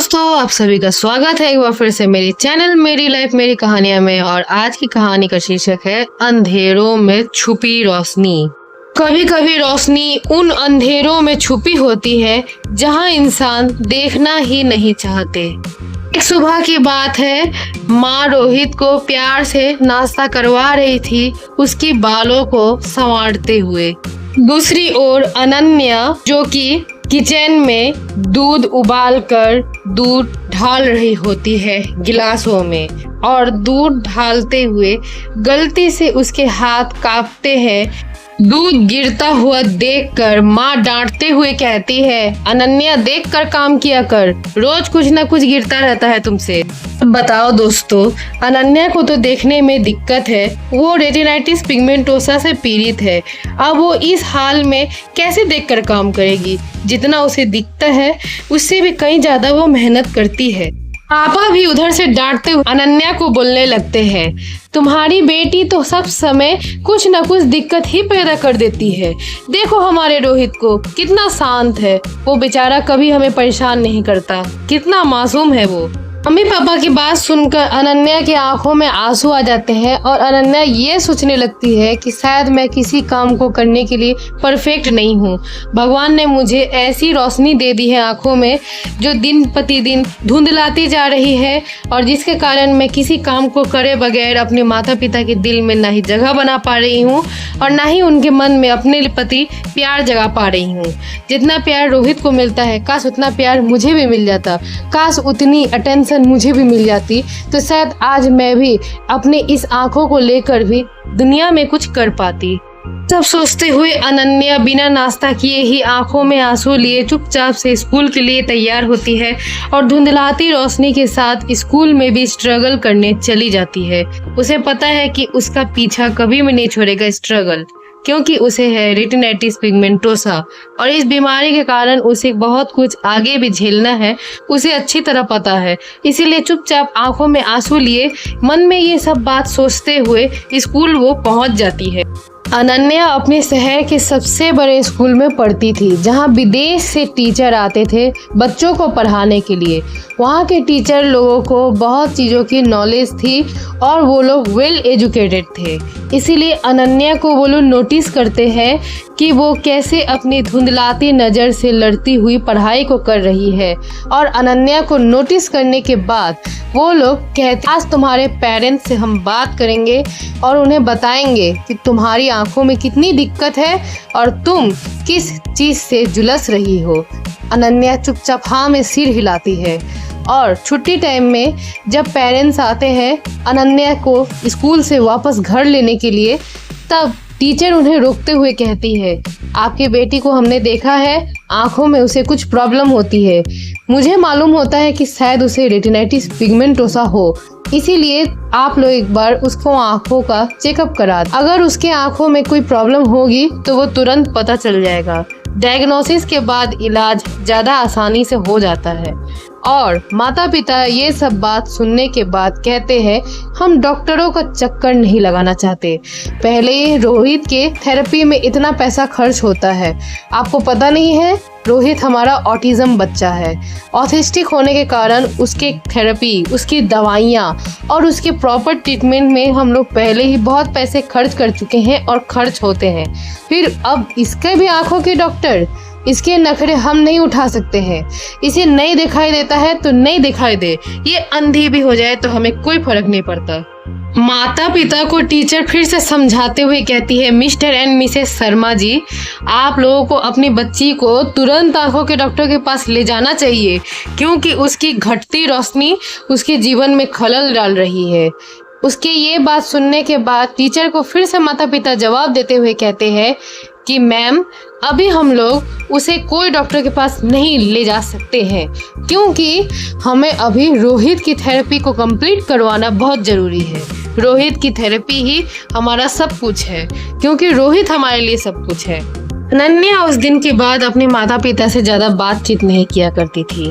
दोस्तों, आप सभी का स्वागत है एक बार फिर से मेरी चैनल मेरी लाइफ मेरी कहानियां में। और आज की कहानी का शीर्षक है अंधेरों में छुपी रोशनी। कभी कभी रोशनी उन अंधेरों में छुपी होती है जहां इंसान देखना ही नहीं चाहते। एक सुबह की बात है, माँ रोहित को प्यार से नाश्ता करवा रही थी, उसकी बालों को संवारते हुए। दूसरी ओर अनन्या, जो कि किचन में दूध उबालकर दूध ढाल रही होती है गिलासों में, और दूध ढालते हुए गलती से उसके हाथ कांपते हैं। दूध गिरता हुआ देखकर माँ डांटते हुए कहती है, अनन्या देखकर काम किया कर, रोज कुछ ना कुछ गिरता रहता है तुमसे। बताओ दोस्तों, अनन्या को तो देखने में दिक्कत है, वो रेटिनाइटिस पिगमेंटोसा से पीड़ित है। अब वो इस हाल में कैसे देखकर काम करेगी? जितना उसे दिखता है उससे भी कहीं ज्यादा वो मेहनत करती है। पापा भी उधर से डांटते हुए अनन्या को बोलने लगते हैं, तुम्हारी बेटी तो सब समय कुछ न कुछ दिक्कत ही पैदा कर देती है। देखो हमारे रोहित को, कितना शांत है, वो बेचारा कभी हमें परेशान नहीं करता, कितना मासूम है वो। मम्मी पापा की बात सुनकर अनन्या की आंखों में आंसू आ जाते हैं और अनन्या ये सोचने लगती है कि शायद मैं किसी काम को करने के लिए परफेक्ट नहीं हूँ। भगवान ने मुझे ऐसी रोशनी दे दी है आंखों में जो दिन प्रतिदिन धुंधलाती जा रही है, और जिसके कारण मैं किसी काम को करे बगैर अपने माता पिता के दिल में ना ही जगह बना पा रही हूँ और ना ही उनके मन में अपने प्रति प्यार जगा पा रही हूँ। जितना प्यार रोहित को मिलता है, काश उतना प्यार मुझे भी मिल जाता, काश उतनी अटेंशन मुझे भी मिल जाती, तो शायद आज मैं भी अपने इस आंखों को लेकर भी दुनिया में कुछ कर पाती। सब सोचते हुए अनन्या बिना नाश्ता किए ही आंखों में आंसू लिए चुपचाप से स्कूल के लिए तैयार होती है और धुंधलाती रोशनी के साथ स्कूल में भी स्ट्रगल करने चली जाती है। उसे पता है कि उसका पीछा कभी भी नहीं छोड़ेगा स्ट्रगल, क्योंकि उसे है रेटिनाइटिस पिगमेंटोसा और इस बीमारी के कारण उसे बहुत कुछ आगे भी झेलना है, उसे अच्छी तरह पता है। इसीलिए चुपचाप आंखों में आंसू लिए मन में ये सब बात सोचते हुए स्कूल वो पहुंच जाती है। अनन्या अपने शहर के सबसे बड़े स्कूल में पढ़ती थी, जहां विदेश से टीचर आते थे बच्चों को पढ़ाने के लिए। वहां के टीचर लोगों को बहुत चीज़ों की नॉलेज थी और वो लोग वेल एजुकेटेड थे। इसीलिए अनन्या को वो लोग नोटिस करते हैं कि वो कैसे अपनी धुंधलाती नज़र से लड़ती हुई पढ़ाई को कर रही है। और अनन्या को नोटिस करने के बाद वो लोग कहते, आज तुम्हारे पेरेंट्स से हम बात करेंगे और उन्हें बताएंगे कि तुम्हारी आंखों में कितनी दिक्कत है और तुम किस चीज़ से जुलस रही हो। अनन्या चुपचाप हाँ में सिर हिलाती है। और छुट्टी टाइम में जब पेरेंट्स आते हैं अनन्या को स्कूल से वापस घर लेने के लिए, तब टीचर उन्हें रोकते हुए कहती है, आपकी बेटी को हमने देखा है, आंखों में उसे कुछ प्रॉब्लम होती है। मुझे मालूम होता है कि शायद उसे रेटिनाइटिस पिगमेंटोसा हो, इसीलिए आप लोग एक बार उसको आंखों का चेकअप करा दें। अगर उसके आंखों में कोई प्रॉब्लम होगी तो वो तुरंत पता चल जाएगा। डायग्नोसिस के बाद इलाज ज़्यादा आसानी से हो जाता है। और माता पिता ये सब बात सुनने के बाद कहते हैं, हम डॉक्टरों का चक्कर नहीं लगाना चाहते। पहले ही रोहित के थेरेपी में इतना पैसा खर्च होता है, आपको पता नहीं है, रोहित हमारा ऑटिज्म बच्चा है। ऑटिस्टिक होने के कारण उसके थेरेपी, उसकी दवाइयाँ और उसके प्रॉपर ट्रीटमेंट में हम लोग पहले ही बहुत पैसे खर्च कर चुके हैं और खर्च होते हैं। फिर अब इसके भी आंखों के डॉक्टर, इसके नखरे हम नहीं उठा सकते हैं। इसे नहीं दिखाई देता है तो नहीं दिखाई दे, ये अंधी भी हो जाए तो हमें कोई फर्क नहीं पड़ता। माता पिता को टीचर फिर से समझाते हुए कहती है, mister and Mrs Sharma ji, आप लोगों को अपनी बच्ची को तुरंत आंखों के डॉक्टर के पास ले जाना चाहिए, क्योंकि उसकी घटती रोशनी उसके जीवन में खलल डाल रही है। उसके ये बात सुनने के बाद टीचर को फिर से माता पिता जवाब देते हुए कहते हैं कि मैम, अभी हम लोग उसे कोई डॉक्टर के पास नहीं ले जा सकते हैं, क्योंकि हमें अभी रोहित की थेरेपी को कंप्लीट करवाना बहुत ज़रूरी है। रोहित की थेरेपी ही हमारा सब कुछ है, क्योंकि रोहित हमारे लिए सब कुछ है। अनन्या उस दिन के बाद अपने माता पिता से ज़्यादा बातचीत नहीं किया करती थी।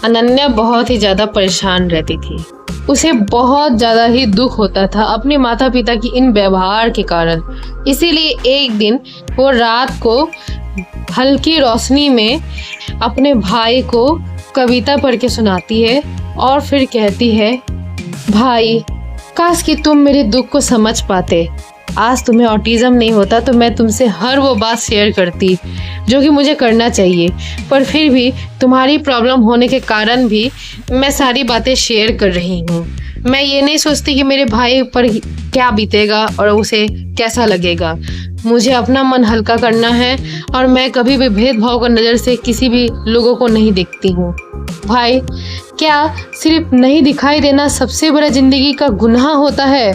अनन्या बहुत ही ज़्यादा परेशान रहती थी। उसे बहुत ज़्यादा ही दुख होता था अपने माता पिता की इन व्यवहार के कारण। इसीलिए एक दिन वो रात को हल्की रोशनी में अपने भाई को कविता पढ़ के सुनाती है और फिर कहती है, भाई काश कि तुम मेरे दुख को समझ पाते। आज तुम्हें ऑटिज्म नहीं होता तो मैं तुमसे हर वो बात शेयर करती जो कि मुझे करना चाहिए, पर फिर भी तुम्हारी प्रॉब्लम होने के कारण भी मैं सारी बातें शेयर कर रही हूँ। मैं ये नहीं सोचती कि मेरे भाई पर क्या बीतेगा और उसे कैसा लगेगा। मुझे अपना मन हल्का करना है और मैं कभी भी भेदभाव की नज़र से किसी भी लोगों को नहीं देखती हूँ। भाई, क्या सिर्फ नहीं दिखाई देना सबसे बड़ा ज़िंदगी का गुनाह होता है?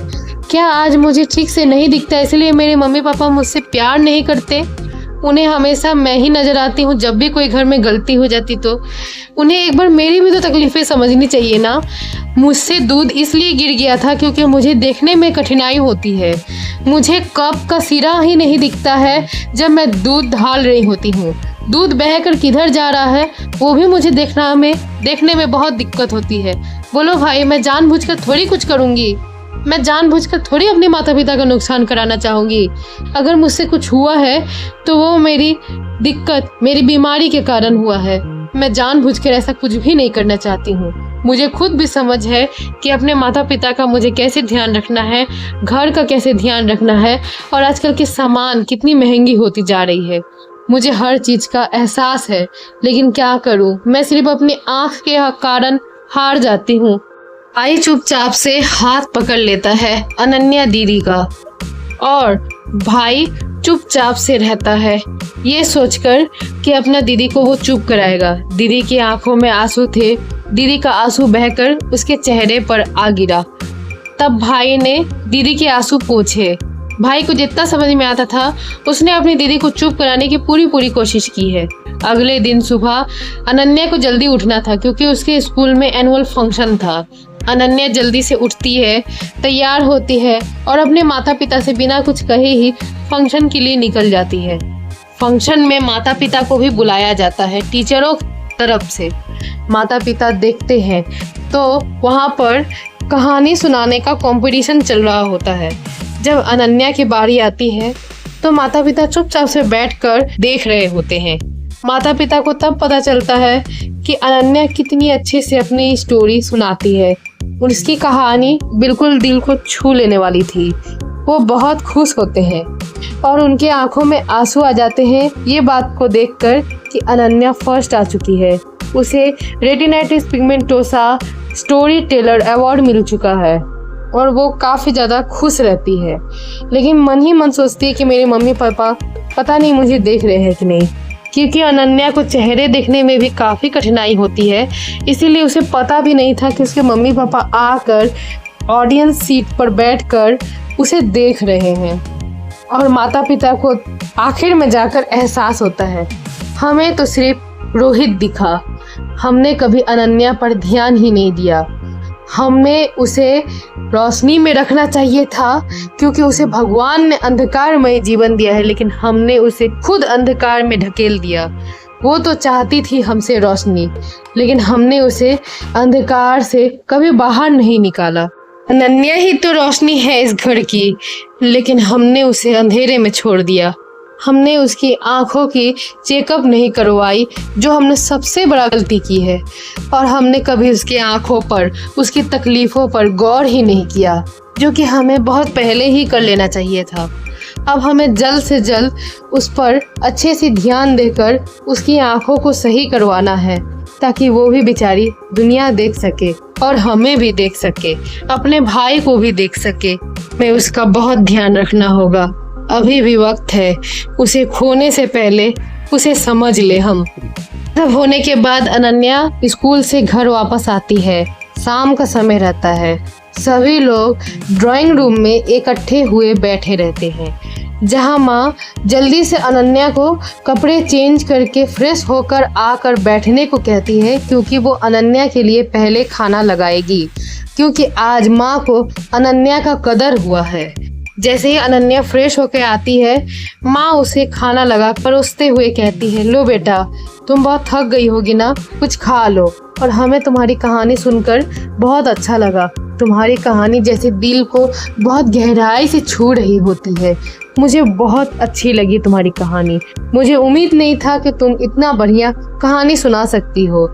क्या आज मुझे ठीक से नहीं दिखता इसलिए मेरे मम्मी पापा मुझसे प्यार नहीं करते? उन्हें हमेशा मैं ही नज़र आती हूँ। जब भी कोई घर में गलती हो जाती तो उन्हें एक बार मेरी भी तो तकलीफ़ें समझनी चाहिए ना। मुझसे दूध इसलिए गिर गया था क्योंकि मुझे देखने में कठिनाई होती है। मुझे कप का सिरा ही नहीं दिखता है जब मैं दूध ढाल रही होती हूँ। दूध बहकर किधर जा रहा है वो भी मुझे देखने में बहुत दिक्कत होती है। बोलो भाई, मैं जानबूझकर थोड़ी कुछ करूँगी। मैं जानबूझकर थोड़ी अपने माता पिता का नुकसान कराना चाहूँगी। अगर मुझसे कुछ हुआ है तो वो मेरी दिक्कत, मेरी बीमारी के कारण हुआ है। मैं जानबूझकर ऐसा कुछ भी नहीं करना चाहती हूँ। मुझे खुद भी समझ है कि अपने माता पिता का मुझे कैसे ध्यान रखना है, घर का कैसे ध्यान रखना है, और आजकल के सामान कितनी महंगी होती जा रही है। मुझे हर चीज़ का एहसास है, लेकिन क्या करूँ, मैं सिर्फ अपनी आँख के कारण हार जाती हूँ। आई चुपचाप से हाथ पकड़ लेता है अनन्या दीदी का और भाई चुपचाप से रहता है, ये सोचकर कि अपना दीदी को वो चुप कराएगा। दीदी की आंखों में आंसू थे। दीदी का आंसू बहकर उसके चेहरे पर आ गिरा। तब भाई ने दीदी के आंसू पोंछे। भाई को जितना समझ में आता था उसने अपनी दीदी को चुप कराने की पूरी कोशिश की है। अगले दिन सुबह अनन्या को जल्दी उठना था क्योंकि उसके स्कूल में एनुअल फंक्शन था। अनन्या जल्दी से उठती है, तैयार होती है और अपने माता पिता से बिना कुछ कहे ही फंक्शन के लिए निकल जाती है। फंक्शन में माता पिता को भी बुलाया जाता है टीचरों तरफ से। माता पिता देखते हैं तो वहाँ पर कहानी सुनाने का कंपटीशन चल रहा होता है। जब अनन्या की बारी आती है तो माता पिता चुपचाप से बैठकर देख रहे होते हैं। माता पिता को तब पता चलता है कि अनन्या कितनी अच्छे से अपनी स्टोरी सुनाती है। उसकी कहानी बिल्कुल दिल को छू लेने वाली थी। वो बहुत खुश होते हैं और उनके आंखों में आंसू आ जाते हैं ये बात को देखकर कि अनन्या फर्स्ट आ चुकी है। उसे retinitis pigmentosa story teller award मिल चुका है और वो काफ़ी ज़्यादा खुश रहती है, लेकिन मन ही मन सोचती है कि मेरे मम्मी पापा पता नहीं मुझे देख रहे हैं कि नहीं, क्योंकि अनन्या को चेहरे देखने में भी काफ़ी कठिनाई होती है। इसीलिए उसे पता भी नहीं था कि उसके मम्मी पापा आकर ऑडियंस सीट पर बैठकर उसे देख रहे हैं। और माता पिता को आखिर में जाकर एहसास होता है, हमें तो सिर्फ रोहित दिखा, हमने कभी अनन्या पर ध्यान ही नहीं दिया। हमने उसे रोशनी में रखना चाहिए था क्योंकि उसे भगवान ने अंधकारमय जीवन दिया है, लेकिन हमने उसे खुद अंधकार में ढकेल दिया। वो तो चाहती थी हमसे रोशनी, लेकिन हमने उसे अंधकार से कभी बाहर नहीं निकाला। अनन्या ही तो रोशनी है इस घर की, लेकिन हमने उसे अंधेरे में छोड़ दिया। हमने उसकी आंखों की चेकअप नहीं करवाई, जो हमने सबसे बड़ा गलती की है। और हमने कभी उसकी आंखों पर, उसकी तकलीफ़ों पर गौर ही नहीं किया, जो कि हमें बहुत पहले ही कर लेना चाहिए था। अब हमें जल्द से जल्द उस पर अच्छे से ध्यान देकर उसकी आंखों को सही करवाना है, ताकि वो भी बेचारी दुनिया देख सके और हमें भी देख सके, अपने भाई को भी देख सके। मैं उसका बहुत ध्यान रखना होगा। अभी भी वक्त है, उसे खोने से पहले उसे समझ ले हम। तब होने के बाद अनन्या स्कूल से घर वापस आती है। शाम का समय रहता है। सभी लोग ड्राइंग रूम में इकट्ठे हुए बैठे रहते हैं, जहां माँ जल्दी से अनन्या को कपड़े चेंज करके फ्रेश होकर आकर बैठने को कहती है, क्योंकि वो अनन्या के लिए पहले खाना लगाएगी, क्योंकि आज माँ को अनन्या का कदर हुआ है। जैसे ही अनन्या फ्रेश होकर आती है, माँ उसे खाना लगा परोसते हुए कहती है, लो बेटा, तुम बहुत थक गई होगी ना, कुछ खा लो। और हमें तुम्हारी कहानी सुनकर बहुत अच्छा लगा, तुम्हारी कहानी जैसे दिल को बहुत गहराई से छू रही होती है। मुझे बहुत अच्छी लगी तुम्हारी कहानी। मुझे उम्मीद नहीं था कि तुम इतना बढ़िया कहानी सुना सकती हो।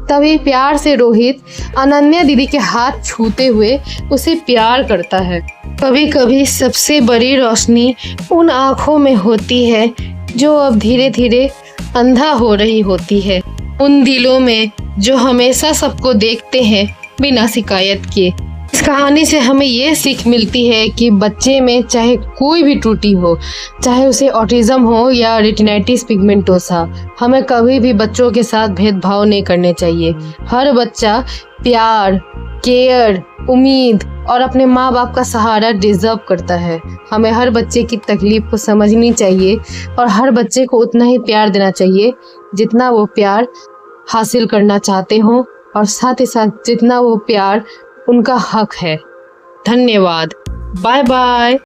तभी प्यार से रोहित अनन्या दीदी के हाथ छूते हुए उसे प्यार करता है। कभी कभी सबसे बड़ी रोशनी उन आँखों में होती है जो अब धीरे धीरे अंधा हो रही होती है। उन दिलों में जो हमेशा सबको देखते हैं बिना शिकायत के। इस कहानी से हमें ये सीख मिलती है कि बच्चे में चाहे कोई भी त्रुटि हो, चाहे उसे ऑटिज्म हो या रेटिनाइटिस पिगमेंटोसा, हमें कभी भी बच्चों के साथ भेदभाव नहीं करने चाहिए। हर बच्चा प्यार, केयर, उम्मीद और अपने माँ बाप का सहारा डिजर्व करता है। हमें हर बच्चे की तकलीफ को समझनी चाहिए और हर बच्चे को उतना ही प्यार देना चाहिए जितना वो प्यार हासिल करना चाहते हो, और साथ ही साथ जितना वो प्यार उनका हक है। धन्यवाद। Bye bye.